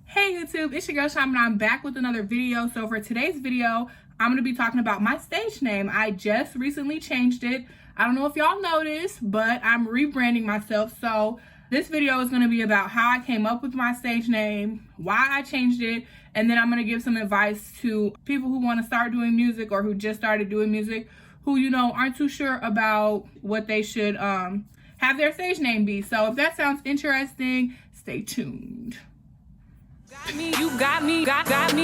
Hey YouTube, it's your girl Sham and I'm back with another video. So for today's video, I'm going to be talking about my stage name. I just recently changed it. I don't know if y'all noticed, but I'm rebranding myself. So this video is going to be about how I came up with my stage name, why I changed it, and then I'm going to give some advice to people who want to start doing music or who just started doing music, who, you know, aren't too sure about what they should have their stage name be. So if that sounds interesting, stay tuned. You got me twisted.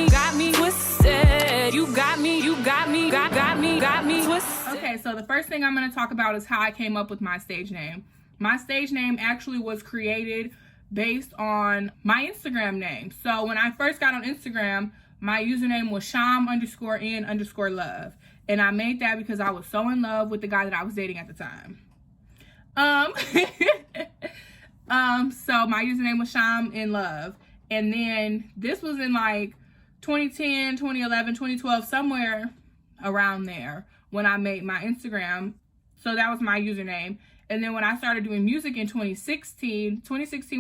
You got me twisted. Okay, so the first thing I'm going to talk about is how I came up with my stage name. My stage name actually was created based on my Instagram name. So when I first got on Instagram, my username was Sham_in_love. And I made that because I was so in love with the guy that I was dating at the time. So my username was Sham_in_love. And then this was in like 2010, 2011, 2012, somewhere around there when I made my Instagram. So that was my username. And then when I started doing music in 2016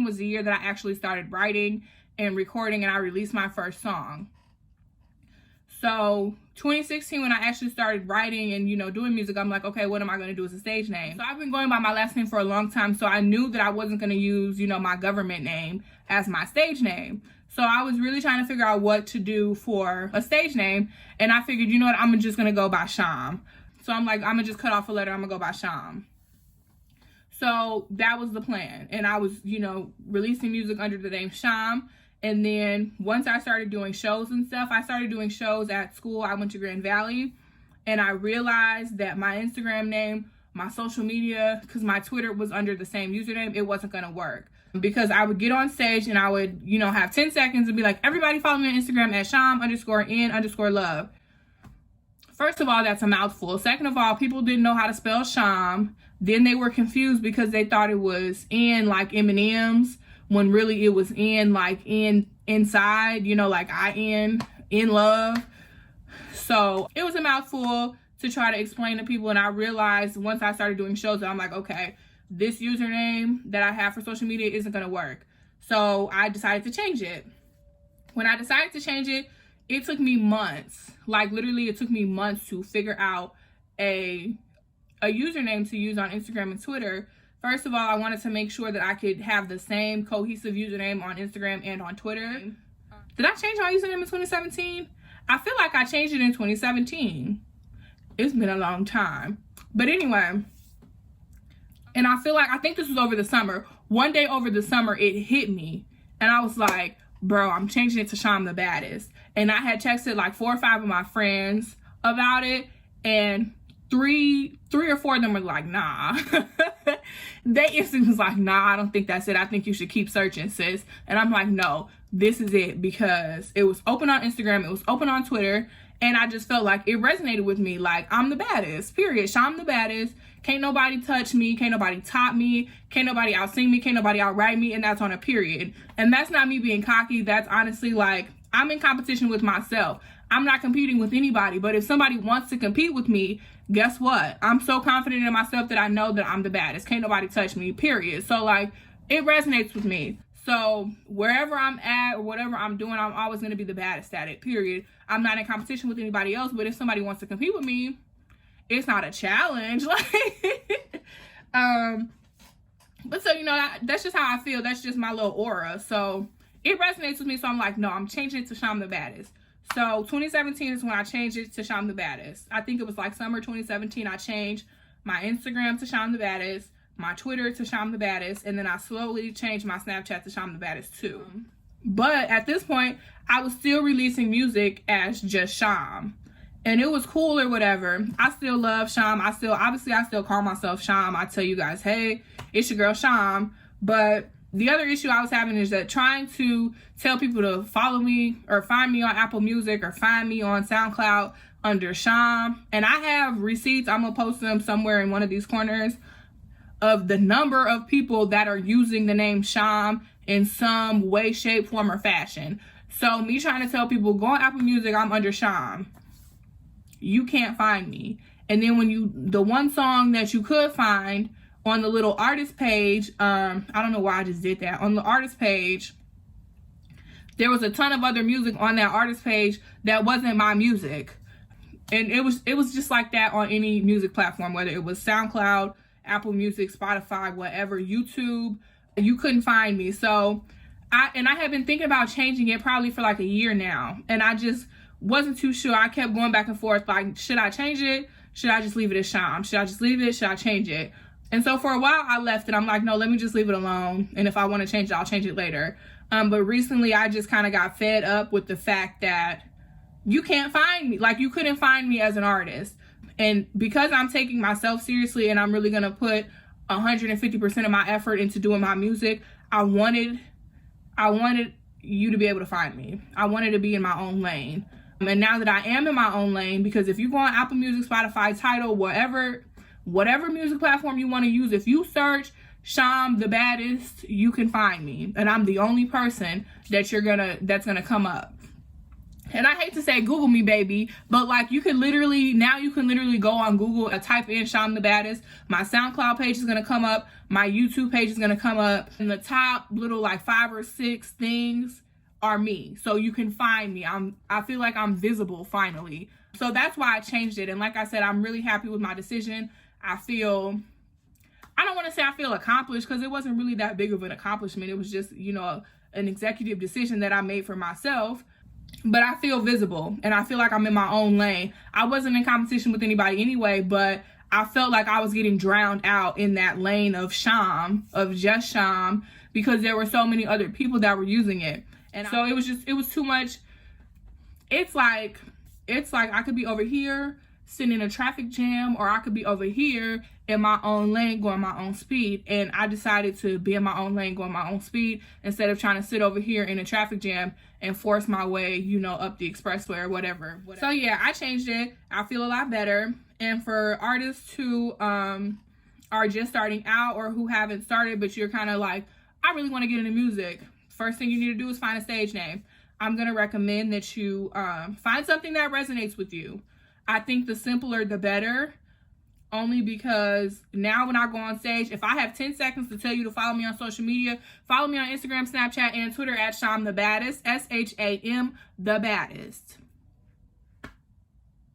was the year that I actually started writing and recording and I released my first song. So 2016, when I actually started writing and, you know, doing music, I'm like, okay, what am I going to do as a stage name? So I've been going by my last name for a long time. So I knew that I wasn't going to use, you know, my government name as my stage name. So I was really trying to figure out what to do for a stage name. And I figured, you know what, I'm just going to go by Sham. So I'm like, I'm going to just cut off a letter. I'm going to go by Sham. So that was the plan. And I was, you know, releasing music under the name Sham. And then once I started doing shows and stuff, I started doing shows at school. I went to Grand Valley and I realized that my Instagram name, my social media, because my Twitter was under the same username, it wasn't going to work. Because I would get on stage and I would, you know, have 10 seconds and be like, everybody follow me on Instagram at Sham_in_love. First of all, that's a mouthful. Second of all, people didn't know how to spell Sham. Then they were confused because they thought it was in like M&M's. When really it was in like inside, you know, like in love. So it was a mouthful to try to explain to people. And I realized once I started doing shows that I'm like, okay, this username that I have for social media isn't going to work. So I decided to change it. When I decided to change it, it took me months. Like literally it took me months to figure out a username to use on Instagram and Twitter. First of all, I wanted to make sure that I could have the same cohesive username on Instagram and on Twitter. Did I change my username in 2017? I feel like I changed it in 2017. It's been a long time. But anyway, and I think this was over the summer. One day over the summer, it hit me. And I was like, bro, I'm changing it to Sham the Baddest. And I had texted like 4 or 5 of my friends about it. And three or 4 of them were like, nah. They instantly was like, nah, I don't think that's it. I think you should keep searching, sis. And I'm like, no, this is it, because it was open on Instagram, it was open on Twitter, and I just felt like it resonated with me. Like, I'm the baddest, period. Sham the Baddest. Can't nobody touch me. Can't nobody top me. Can't nobody out-sing me. Can't nobody out-write me. And that's on a period. And that's not me being cocky. That's honestly like, I'm in competition with myself. I'm not competing with anybody. But if somebody wants to compete with me, guess what? I'm so confident in myself that I know that I'm the baddest. Can't nobody touch me, period. So like, it resonates with me. So wherever I'm at or whatever I'm doing, I'm always going to be the baddest at it, period. I'm not in competition with anybody else. But if somebody wants to compete with me, it's not a challenge. Like, but so, you know, that's just how I feel. That's just my little aura. So it resonates with me. So I'm like, no, I'm changing it to Sham the Baddest. So 2017 is when I changed it to Sham the Baddest. I think it was like summer 2017. I changed my Instagram to Sham the Baddest, my Twitter to Sham the Baddest, and then I slowly changed my Snapchat to Sham the Baddest too. But at this point, I was still releasing music as just Sham. And it was cool or whatever. I still love Sham. I still call myself Sham. I tell you guys, hey, it's your girl Sham. But the other issue I was having is that trying to tell people to follow me or find me on Apple Music or find me on SoundCloud under Sham. And I have receipts. I'm going to post them somewhere in one of these corners of the number of people that are using the name Sham in some way, shape, form, or fashion. So me trying to tell people, go on Apple Music, I'm under Sham. You can't find me. And then when the one song that you could find on the little artist page, I don't know why I just did that. On the artist page, there was a ton of other music on that artist page that wasn't my music. And it was just like that on any music platform, whether it was SoundCloud, Apple Music, Spotify, whatever, YouTube. You couldn't find me. So I had been thinking about changing it probably for like a year now, and I just wasn't too sure. I kept going back and forth, like, should I change it? Should I just leave it as Sham? Should I just leave it? Should I change it? And so for a while I left it. I'm like, no, let me just leave it alone, and if I want to change it, I'll change it later. But recently I just kind of got fed up with the fact that you can't find me. Like, you couldn't find me as an artist. And because I'm taking myself seriously and I'm really going to put 150% of my effort into doing my music, I wanted you to be able to find me. I wanted to be in my own lane. And now that I am in my own lane, because if you go on Apple Music, Spotify, Tidal, whatever music platform you want to use, if you search Sham the Baddest, you can find me. And I'm the only person that's gonna come up. And I hate to say Google me, baby, but like, you can literally go on Google and type in Sham the Baddest. My SoundCloud page is gonna come up. My YouTube page is gonna come up. And the top little like 5 or 6 things are me. So you can find me. I feel like I'm visible finally. So that's why I changed it. And like I said, I'm really happy with my decision. I don't want to say I feel accomplished, because it wasn't really that big of an accomplishment. It was just, an executive decision that I made for myself. But I feel visible, and I feel like I'm in my own lane. I wasn't in competition with anybody anyway, but I felt like I was getting drowned out in that lane of Sham, of just Sham, because there were so many other people that were using it. And so it was too much. It's like I could be over here sitting in a traffic jam, or I could be over here in my own lane going my own speed. And I decided to be in my own lane going my own speed, instead of trying to sit over here in a traffic jam and force my way, up the expressway or whatever. So yeah, I changed it. I feel a lot better. And for artists who are just starting out, or who haven't started but you're kind of like, I really want to get into music, first thing you need to do is find a stage name. I'm going to recommend that you find something that resonates with you. I think the simpler the better, only because now when I go on stage, if I have 10 seconds to tell you to follow me on social media, follow me on Instagram, Snapchat, and Twitter at Sham the Baddest, SHAM the Baddest.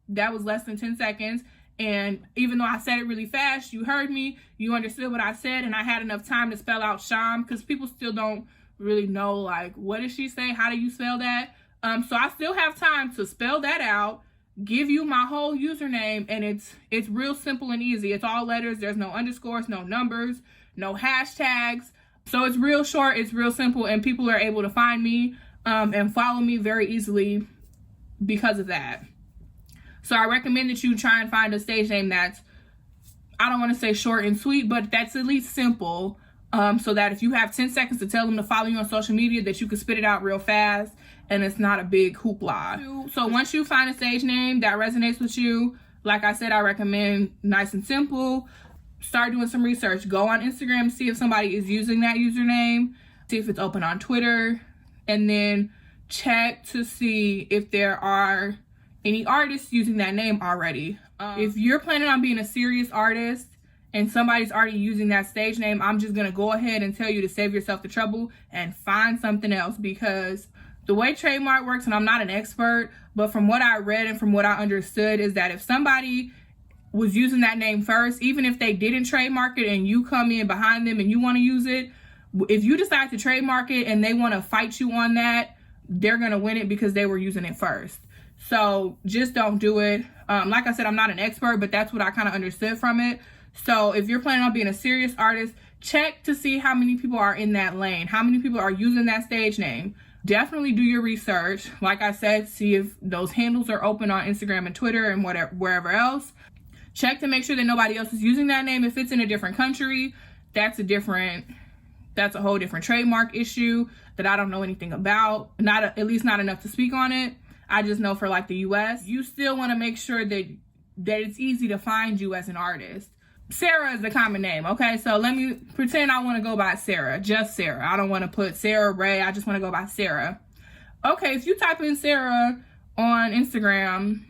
That was less than 10 seconds. And even though I said it really fast, you heard me, you understood what I said, and I had enough time to spell out Sham, because people still don't really know, like, what did she say? How do you spell that? So I still have time to spell that out, give you my whole username, and it's real simple and easy. It's all letters. There's no underscores, no numbers, no hashtags. So it's real short, it's real simple, and people are able to find me and follow me very easily because of that. So I recommend that you try and find a stage name that's, I don't want to say short and sweet, but that's at least simple, so that if you have 10 seconds to tell them to follow you on social media, that you can spit it out real fast and it's not a big hoopla. So once you find a stage name that resonates with you, like I said, I recommend nice and simple. Start doing some research. Go on Instagram, see if somebody is using that username, see if it's open on Twitter, and then check to see if there are any artists using that name already. If you're planning on being a serious artist and somebody's already using that stage name, I'm just gonna go ahead and tell you to save yourself the trouble and find something else, because the way trademark works, and I'm not an expert, but from what I read and from what I understood, is that if somebody was using that name first, even if they didn't trademark it and you come in behind them and you want to use it, if you decide to trademark it and they want to fight you on that, they're going to win it because they were using it first. So just don't do it. Like I said, I'm not an expert, but that's what I kind of understood from it. So if you're planning on being a serious artist, check to see how many people are in that lane, how many people are using that stage name. Definitely do your research. Like I said, see if those handles are open on Instagram and Twitter and wherever else. Check to make sure that nobody else is using that name. If it's in a different country, that's a whole different trademark issue that I don't know anything about. At least not enough to speak on it. I just know for like the US, you still want to make sure that it's easy to find you as an artist. Sarah is the common name, okay? So let me pretend I want to go by Sarah, just Sarah. I don't want to put Sarah Ray. I just want to go by Sarah. Okay, if you type in Sarah on Instagram,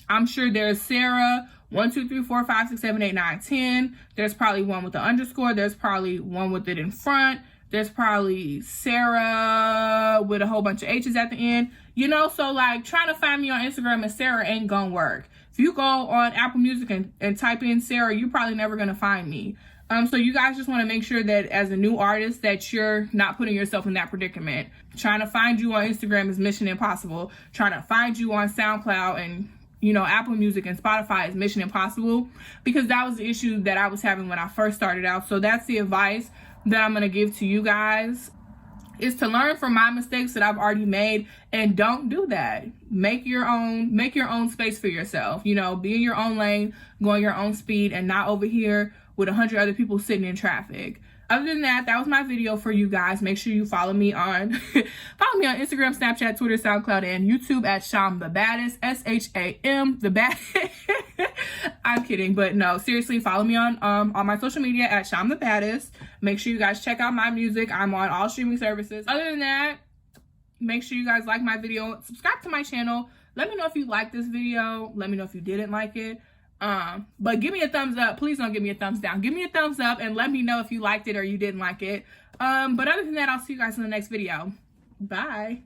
I'm sure there's Sarah 1, 2, 3, 4, 5, 6, 7, 8, 9, 10. There's probably one with the underscore. There's probably one with it in front. There's probably Sarah with a whole bunch of H's at the end. You know, so like trying to find me on Instagram as Sarah ain't gonna work. If you go on Apple Music and type in Sarah, you're probably never gonna find me. So you guys just want to make sure that as a new artist that you're not putting yourself in that predicament. Trying to find you on Instagram is mission impossible. Trying to find you on SoundCloud and, you know, Apple Music and Spotify is mission impossible, because that was the issue that I was having when I first started out. So that's the advice that I'm going to give to you guys, is to learn from my mistakes that I've already made, and don't do that. Make your own space for yourself. You know, be in your own lane, go at your own speed, and not over here with 100 other people sitting in traffic. Other than that, that was my video for you guys. Make sure you follow me on Instagram, Snapchat, Twitter, SoundCloud, and YouTube at Sham the Baddest, SHAM the Baddest. I'm kidding, but no, seriously, follow me on my social media at Sham the Baddest. Make sure you guys check out my music. I'm on all streaming services. Other than that, make sure you guys like my video, subscribe to my channel. Let me know if you liked this video. Let me know if you didn't like it. But give me a thumbs up. Please don't give me a thumbs down. Give me a thumbs up and let me know if you liked it or you didn't like it. But other than that, I'll see you guys in the next video. Bye.